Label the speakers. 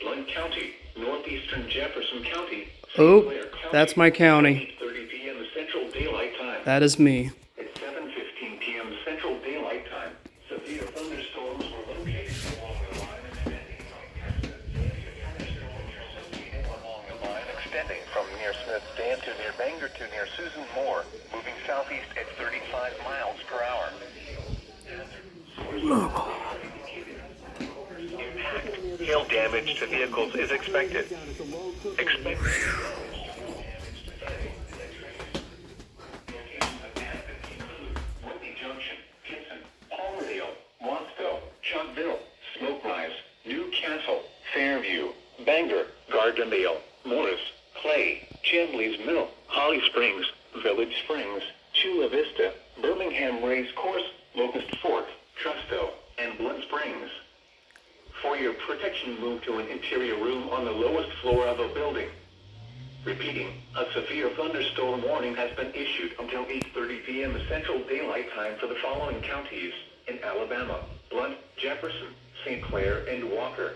Speaker 1: Blount County, northeastern Jefferson County,
Speaker 2: Oh,
Speaker 1: St. Clair County,
Speaker 2: that's my county.
Speaker 1: 8:30 p.m. Central Daylight Time.
Speaker 2: That is me.
Speaker 1: At 7:15 p.m. Central Daylight Time, severe thunderstorms were located along the line extending from near Smith's Dam to near Bangor to near Susan Moore, moving southeast at 35 miles per hour. Hail damage to vehicles is expected. Whitney Junction, Kitson, Palmerdale, Watsville, Chuckville, Smoke Rise, Newcastle, Fairview, Bangor, Gardendale, Morris, Clay, Chambleys Mill, Holly Springs, Village Springs, Chula Vista, Birmingham Race Course, Locust Fork, Trusto, and Blood Springs. For your protection, move to an interior room on the lowest floor of a building. Repeating, a severe thunderstorm warning has been issued until 8:30 p.m. Central Daylight Time for the following counties in Alabama: Blount, Jefferson, St. Clair, and Walker.